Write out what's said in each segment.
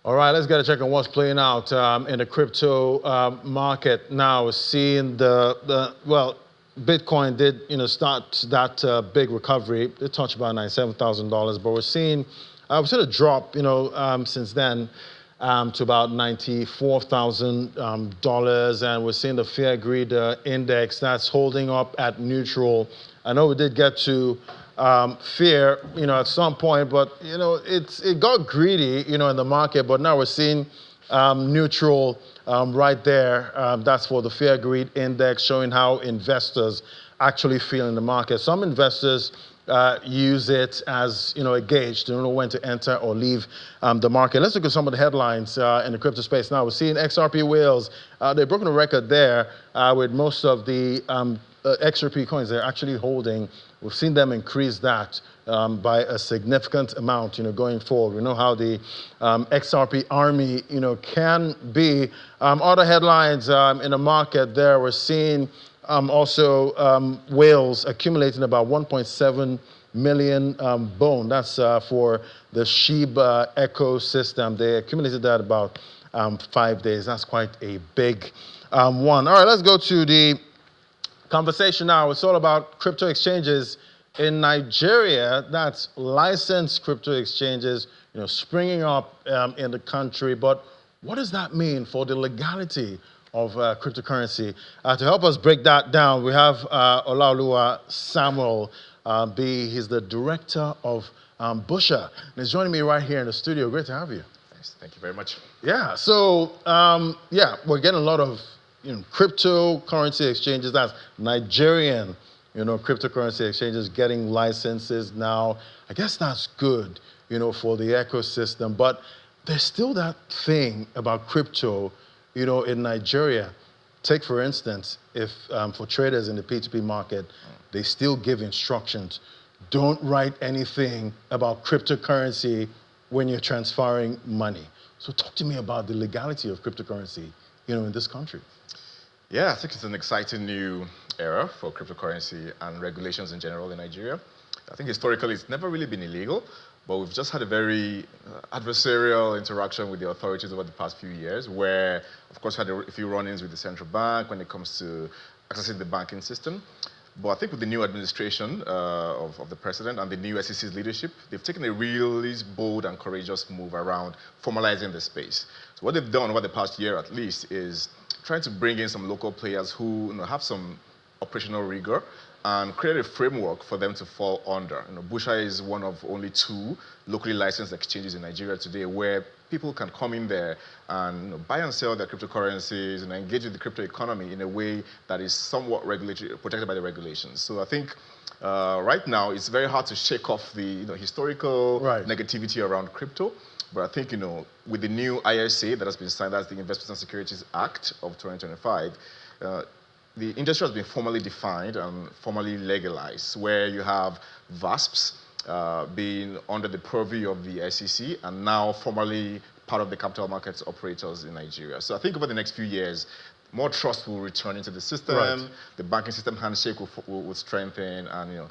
All right, let's get a check on what's playing out in the crypto market now. We're seeing well, Bitcoin did start that big recovery. It touched about $97,000, but we've seen a drop since then to about $94,000, and we're seeing the Fear Greed index that's holding up at neutral. I know we did get to fear, at some point, but it got greedy, in the market. But now we're seeing neutral right there. That's for the Fear Greed Index, showing how investors actually feel in the market. Some investors use it as a gauge to know when to enter or leave the market. Let's look at some of the headlines in the crypto space now. We're seeing XRP whales. They've broken a record there with most of the XRP coins they're actually holding. We've seen them increase that by a significant amount, going forward. We know how the XRP army, can be. Other headlines in the market there, we're seeing also whales accumulating about 1.7 million bone. That's for the Shiba ecosystem. They accumulated that about 5 days. That's quite a big one. All right, let's go to the conversation now. It's all about crypto exchanges in Nigeria. That's licensed crypto exchanges, springing up in the country. But what does that mean for the legality of cryptocurrency? To help us break that down, we have Olaoluwa Samuel B. He's the director of Busha, and he's joining me right here in the studio. Great to have you. Thanks. Thank you very much. Yeah. So we're getting a lot of cryptocurrency exchanges. That's Nigerian cryptocurrency exchanges getting licenses now. I guess that's good for the ecosystem, but there's still that thing about crypto in Nigeria. Take, for instance, if for traders in the P2P market, they still give instructions. Don't write anything about cryptocurrency when you're transferring money. So talk to me about the legality of cryptocurrency in this country. Yeah, I think it's an exciting new era for cryptocurrency and regulations in general in Nigeria. I think historically it's never really been illegal, but we've just had a very adversarial interaction with the authorities over the past few years, where, of course, we had a few run-ins with the central bank when it comes to accessing the banking system. But I think with the new administration of the president and the new SEC's leadership, they've taken a really bold and courageous move around formalizing the space. So what they've done over the past year, at least, is trying to bring in some local players who have some operational rigor and create a framework for them to fall under. Busha is one of only 2 locally licensed exchanges in Nigeria today where people can come in there and buy and sell their cryptocurrencies and engage with the crypto economy in a way that is somewhat protected by the regulations. So I think right now it's very hard to shake off the historical negativity around crypto. But I think, with the new ISA that has been signed, that's the Investments and Securities Act of 2025, the industry has been formally defined and formally legalized, where you have VASPs being under the purview of the SEC and now formally part of the capital markets operators in Nigeria. So I think over the next few years, more trust will return into the system. The banking system handshake will strengthen, and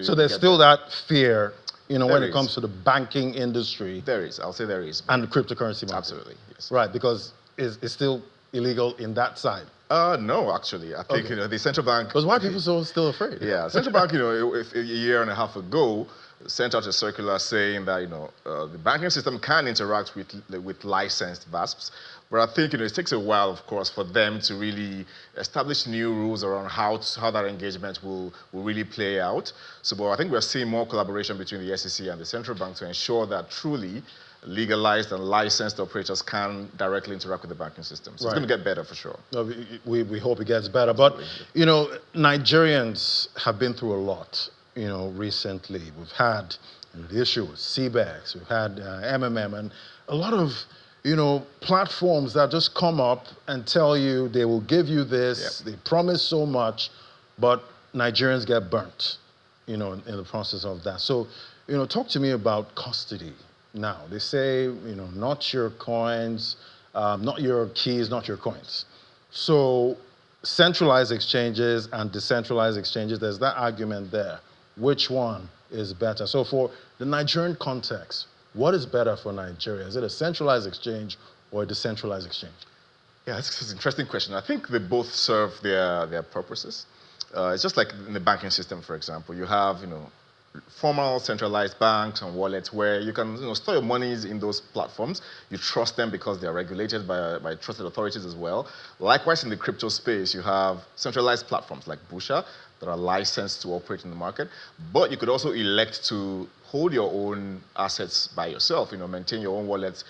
so there's still that fear. When it comes to the banking industry. There is. I'll say there is. And the cryptocurrency market. Absolutely, yes. Right, because it's still illegal in that side. No, actually. I think, the central bank... Because why are people still afraid? Yeah, central bank, a year and a half ago, sent out a circular saying that, the banking system can interact with licensed VASPs. But I think, it takes a while, of course, for them to really establish new rules around how that engagement will really play out. But I think we're seeing more collaboration between the SEC and the central bank to ensure that truly legalized and licensed operators can directly interact with the banking system. So it's going to get better for sure. No, we hope it gets better. But, Nigerians have been through a lot, recently. We've had the issue with CBEX, we've had MMM, and a lot of platforms that just come up and tell you they will give you this, they promise so much, but Nigerians get burnt, in the process of that. So, talk to me about custody now. They say, not your coins, not your keys, not your coins. So, centralized exchanges and decentralized exchanges, there's that argument there. Which one is better? So, for the Nigerian context, What is better for Nigeria? Is it a centralized exchange or a decentralized exchange? Yeah, it's an interesting question. I think they both serve their purposes. It's just like in the banking system, for example. You have, formal centralized banks and wallets where you can store your monies in those platforms. You trust them because they are regulated by trusted authorities as well. Likewise, in the crypto space, you have centralized platforms like Busha that are licensed to operate in the market. But you could also elect to hold your own assets by yourself, maintain your own wallets.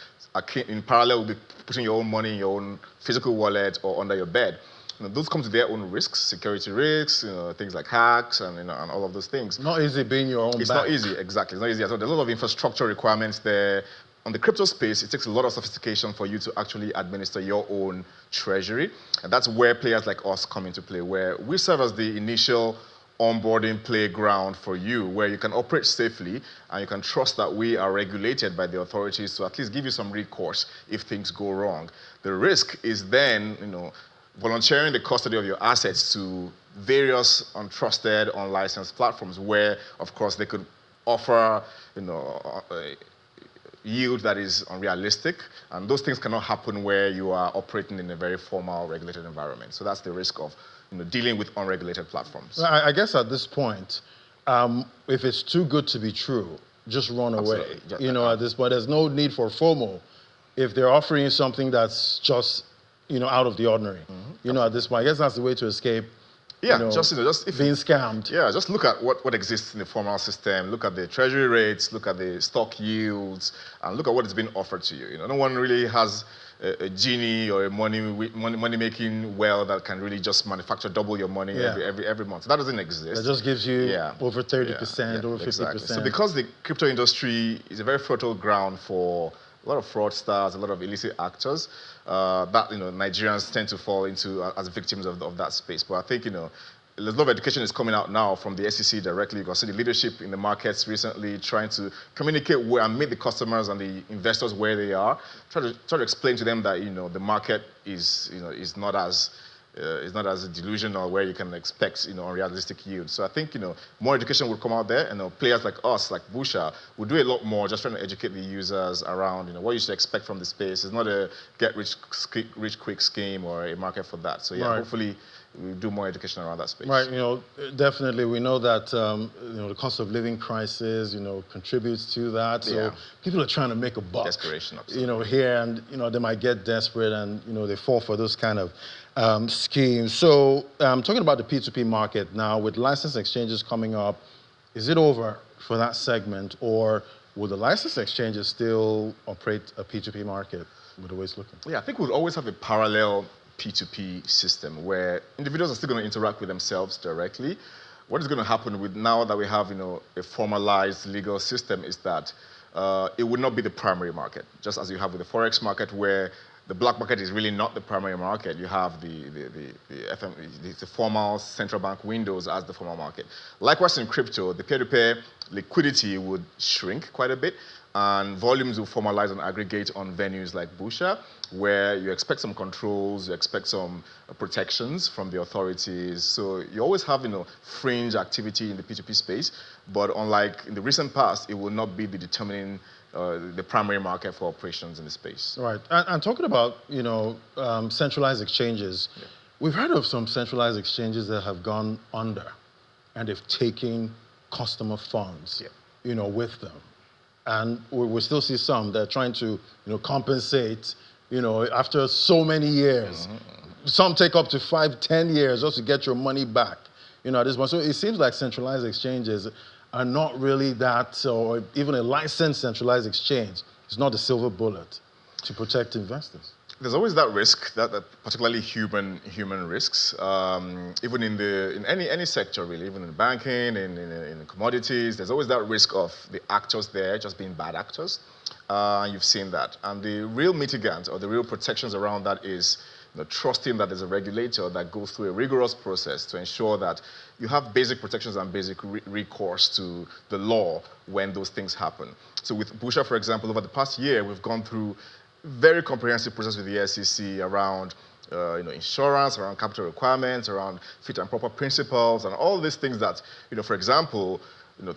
In parallel with putting your own money in your own physical wallet or under your bed. Those come with their own risks, security risks, things like hacks and all of those things. Not easy being your own It's bank. not easy, exactly. It's not easy at all. There's a lot of infrastructure requirements there. On the crypto space, it takes a lot of sophistication for you to actually administer your own treasury. And that's where players like us come into play, where we serve as the initial onboarding playground for you, where you can operate safely and you can trust that we are regulated by the authorities to at least give you some recourse if things go wrong. The risk is then, volunteering the custody of your assets to various untrusted, unlicensed platforms where, of course, they could offer, a yield that is unrealistic, and those things cannot happen where you are operating in a very formal, regulated environment. So that's the risk of, dealing with unregulated platforms. I guess at this point, if it's too good to be true, just run away. Absolutely. At this point, there's no need for FOMO if they're offering you something that's just out of the ordinary. At this point, I guess that's the way to escape. Yeah, just if being scammed. Yeah, just look at what exists in the formal system. Look at the treasury rates. Look at the stock yields, and look at what is being offered to you. No one really has a genie or a money making well that can really just manufacture double your money every month. That doesn't exist. That just gives you over 30%, over 50%. Exactly. So because the crypto industry is a very fertile ground for a lot of fraudsters, a lot of illicit actors, that Nigerians tend to fall into as victims of that space. But I think a lot of education is coming out now from the SEC directly. You can see the leadership in the markets recently trying to communicate and meet the customers and the investors where they are. Try to explain to them that the market is not as delusional where you can expect unrealistic yield. So I think more education will come out there, and players like us, like Busha, will do a lot more just trying to educate the users around what you should expect from the space. It's not a get rich quick scheme or a market for that. So hopefully we'll do more education around that space. Right, definitely we know that the cost of living crisis contributes to that. So people are trying to make a buck. Desperation, absolutely. Here, and they might get desperate and they fall for those kind of schemes. So talking about the P2P market now, with license exchanges coming up, is it over for that segment, or will the license exchanges still operate a P2P market with the way it's looking? Yeah, I think we'll always have a parallel P2P system where individuals are still going to interact with themselves directly. What is going to happen with now that we have a formalized legal system is that it would not be the primary market, just as you have with the forex market, where the black market is really not the primary market. You have the formal central bank windows as the formal market. Likewise in crypto, the peer-to-peer liquidity would shrink quite a bit, and volumes will formalize and aggregate on venues like Busha, where you expect some controls, you expect some protections from the authorities. So you always have fringe activity in the P2P space, but unlike in the recent past, it will not be the determining the primary market for operations in the space. Right. And talking about centralized exchanges, we've heard of some centralized exchanges that have gone under, and they've taken customer funds, with them. And we still see some that are trying to compensate, after so many years. Some take up to 5-10 years just to get your money back, at this point. So it seems like centralized exchanges are not really that, or even a licensed centralized exchange is not the silver bullet to protect investors. There's always that risk, that particularly human risks, even in any sector really, even in banking, in commodities. There's always that risk of the actors there just being bad actors. You've seen that, and the real mitigant or the real protections around that is trusting that there's a regulator that goes through a rigorous process to ensure that you have basic protections and basic recourse to the law when those things happen. So with Busha, for example, over the past year, we've gone through very comprehensive process with the SEC around insurance, around capital requirements, around fit and proper principles, and all these things that, for example,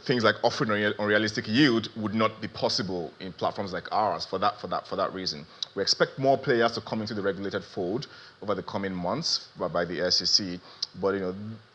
things like offering unrealistic yield would not be possible in platforms like ours for that reason. We expect more players to come into the regulated fold over the coming months by the SEC, but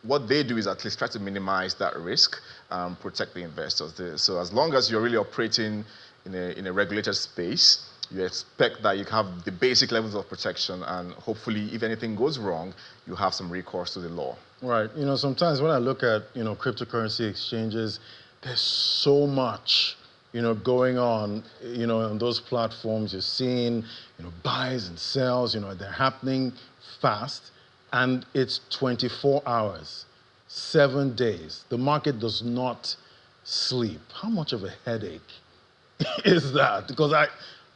what they do is at least try to minimize that risk and protect the investors. So as long as you're really operating in a regulated space, you expect that you have the basic levels of protection, and hopefully, if anything goes wrong, you have some recourse to the law. Right. Sometimes when I look at, cryptocurrency exchanges, there's so much, going on, on those platforms. You're seeing, buys and sells, they're happening fast, and it's 24 hours, 7 days. The market does not sleep. How much of a headache is that? Because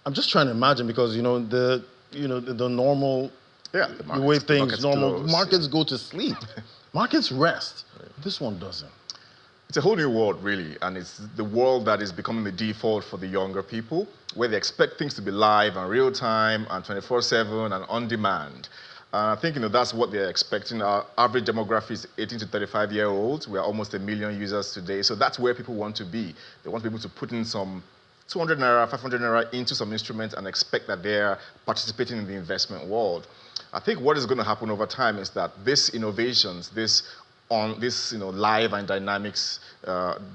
I'm just trying to imagine, because the normal the way things normal markets go to sleep, markets rest. This one doesn't. It's a whole new world, really, and it's the world that is becoming the default for the younger people, where they expect things to be live and real time and 24/7 and on demand. I think that's what they're expecting. Our average demographic is 18 to 35-year-olds. We are almost 1 million users today, so that's where people want to be. They want people to put in some 200 naira, 500 naira into some instruments and expect that they're participating in the investment world. I think what is going to happen over time is that these innovations, this live and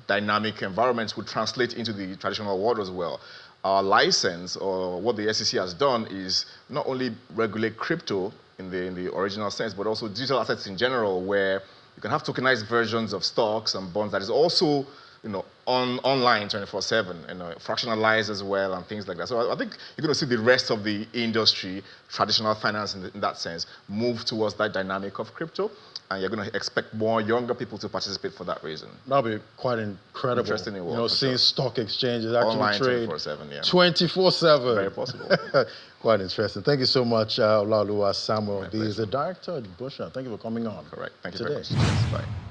dynamic environments would translate into the traditional world as well. Our license, or what the SEC has done, is not only regulate crypto in the original sense, but also digital assets in general, where you can have tokenized versions of stocks and bonds that is also online 24/7, fractionalized as well, and things like that. So I think you're going to see the rest of the industry, traditional finance in that sense, move towards that dynamic of crypto, and you're going to expect more younger people to participate for that reason. That'll be quite incredible. Interesting in world, seeing stock exchanges actually online trade 24/7, yeah. 24/7. Very possible. Quite interesting. Thank you so much, Olaoluwa Samuel. He is the director at Busha. Thank you for coming on. Correct. Thank you today. very much. Bye.